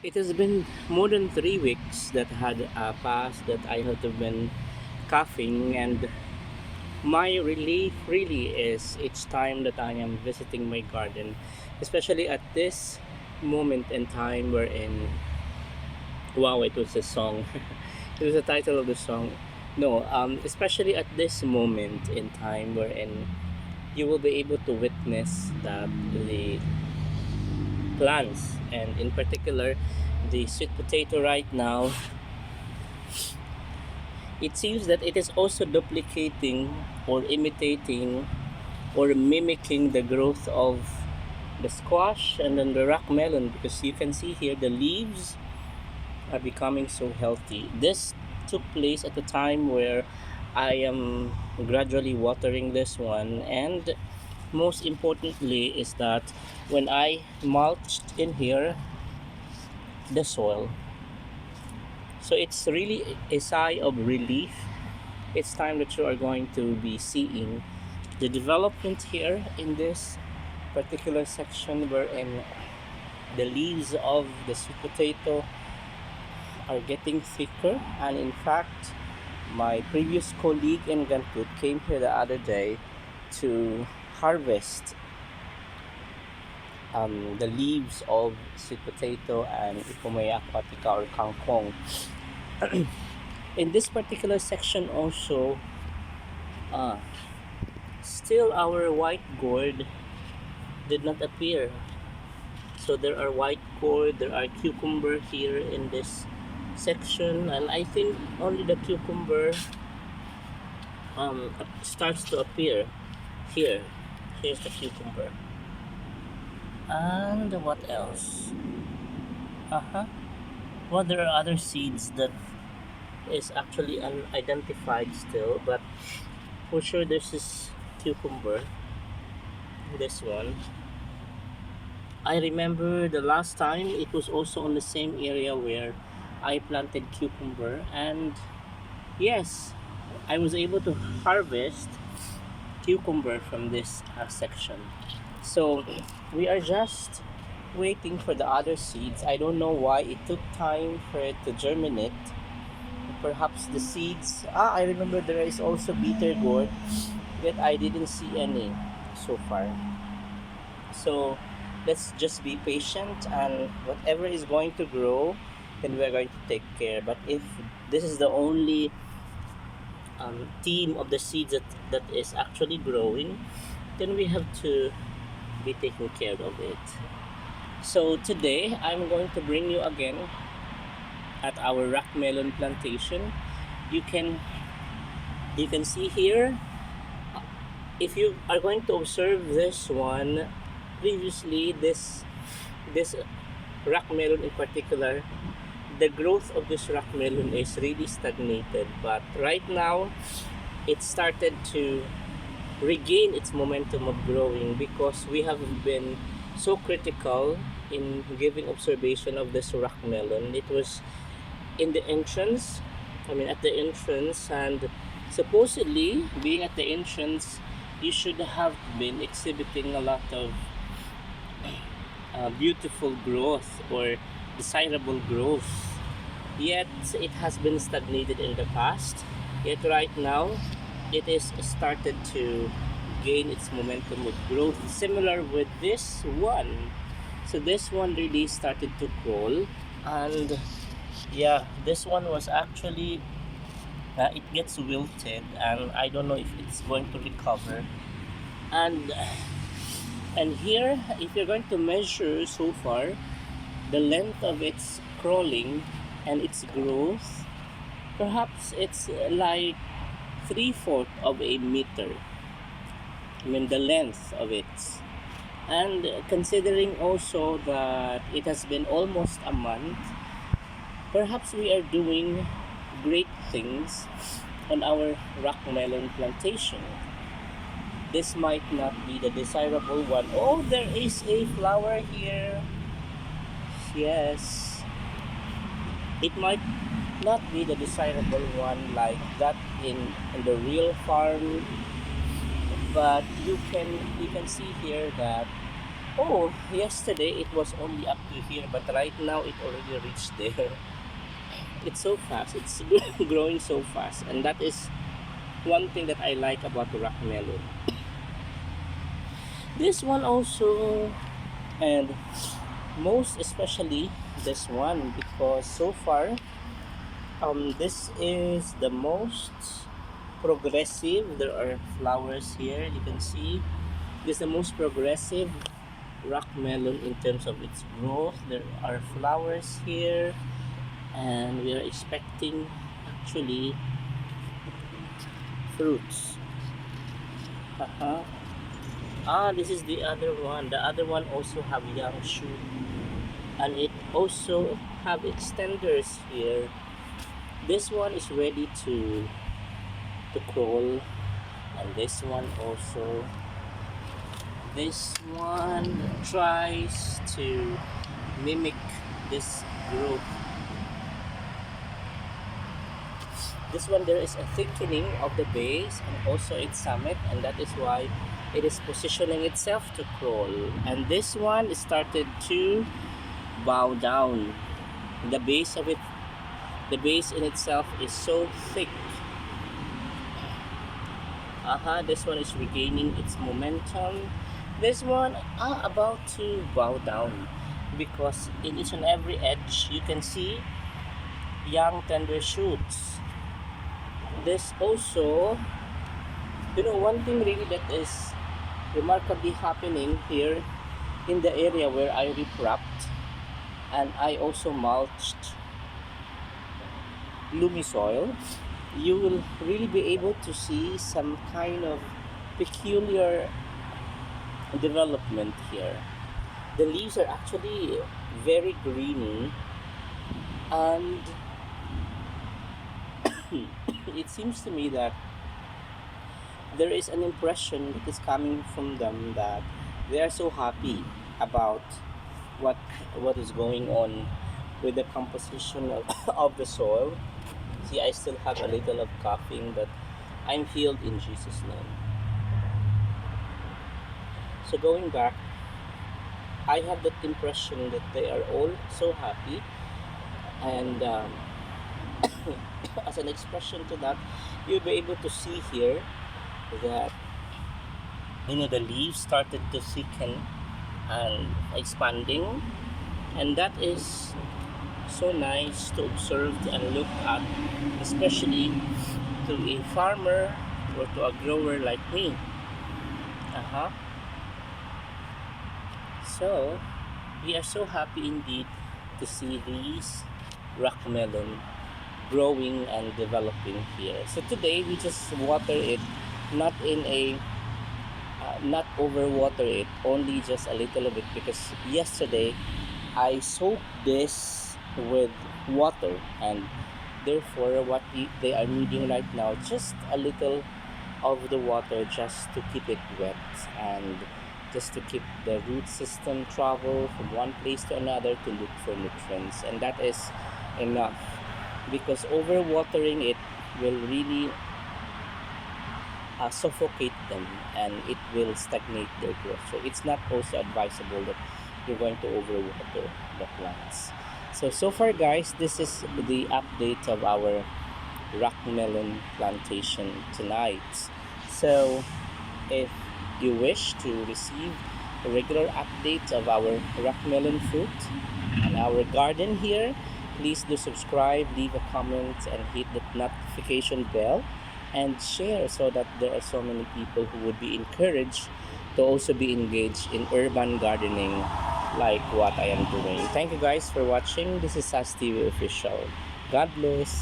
It has been more than 3 weeks that had passed that I have been coughing, and my relief really is each time that I am visiting my garden, especially at this moment in time wherein, wow, it was a song. It was the title of the song. No, especially at this moment in time wherein you will be able to witness that the plants, and in particular the sweet potato right now, it seems that it is also duplicating or imitating or mimicking the growth of the squash and then the rock melon, because you can see here the leaves are becoming so healthy. This took place at the time where I am gradually watering this one, and most importantly is that when I mulched in here the soil, so it's really a sigh of relief. It's time that you are going to be seeing the development here in this particular section wherein the leaves of the sweet potato are getting thicker. And in fact, my previous colleague in Gantut came here the other day to harvest the leaves of sweet potato and Ipomea aquatica or kangkong. In this particular section also, uh, still our white gourd did not appear. So there are white gourd, there are cucumber here in this section, and I think only the cucumber starts to appear here. Here's the cucumber. And what else? Uh-huh. Well, there are other seeds that is actually unidentified still, but for sure this is cucumber. This one. I remember the last time it was also on the same area where I planted cucumber, and yes, I was able to harvest cucumber from this section. So we are just waiting for the other seeds. I don't know why it took time for it to germinate. Perhaps the seeds. I remember there is also bitter gourd, yet I didn't see any so far. So let's just be patient, and whatever is going to grow, then we're going to take care. But if this is the only team of the seeds that is actually growing, then we have to be taking care of it. So today I'm going to bring you again at our rock melon plantation. You can see here, if you are going to observe this one, previously this rock melon in particular, the growth of this rock melon is really stagnated, but right now it started to regain its momentum of growing because we have been so critical in giving observation of this rock melon. It was in the entrance, at the entrance, and supposedly being at the entrance, you should have been exhibiting a lot of beautiful growth or desirable growth. Yet it has been stagnated in the past. Yet right now, it is started to gain its momentum of growth. Similar with this one. So this one really started to crawl, and yeah, this one was actually it gets wilted, and I don't know if it's going to recover. And here, if you're going to measure so far the length of its crawling and its growth, perhaps it's like 3/4 of a meter. The length of it. And considering also that it has been almost a month, perhaps we are doing great things on our rock melon plantation. This might not be the desirable one. Oh, there is a flower here. Yes. It might not be the desirable one like that in the real farm, but you can see here that Oh, yesterday it was only up to here, but right now it already reached there. It's so fast. It's growing so fast, and that is one thing that I like about the rock melon. This one also, and most especially this one, because so far this is the most progressive. There are flowers here, you can see. This is the most progressive rock melon in terms of its growth. There are flowers here, and we are expecting actually fruits. Uh-huh. Ah, this is the other one. The other one also have young shoot, and it also have extenders here. This one is ready to crawl, and this one also. This one tries to mimic this growth. This one, there is a thickening of the base and also its summit, and that is why it is positioning itself to crawl. And this one started to bow down. The base of it, the base in itself is so thick. This one is regaining its momentum. This one about to bow down, because in each and every edge you can see young tender shoots. This also, one thing really that is remarkably happening here in the area where I repropped and I also mulched loamy soil, you will really be able to see some kind of peculiar development here. The leaves are actually very green, and it seems to me that there is an impression that is coming from them that they are so happy about what what is going on with the composition of the soil. See, I still have a little of coughing, but I'm healed in Jesus' name. So going back, I have that impression that they are all so happy, and as an expression to that, you'll be able to see here that the leaves started to thicken and expanding, and that is so nice to observe and look at, especially to a farmer or to a grower like me. Uh-huh. So we are so happy indeed to see these rock melon growing and developing here. So today we just water it, not in a not overwater it, only just a little bit, because yesterday I soaked this with water, and therefore what they are needing right now, just a little of the water, just to keep it wet and just to keep the root system travel from one place to another to look for nutrients, and that is enough, because overwatering it will really suffocate them, and it will stagnate their growth. So it's not also advisable that you're going to overwater the plants. So far guys, this is the update of our rock melon plantation tonight. So if you wish to receive regular updates of our rock melon fruit and our garden here, please do subscribe, leave a comment, and hit the notification bell, and share, so that there are so many people who would be encouraged to also be engaged in urban gardening like what I am doing. Thank you guys for watching. This is SAS TV Official. God bless.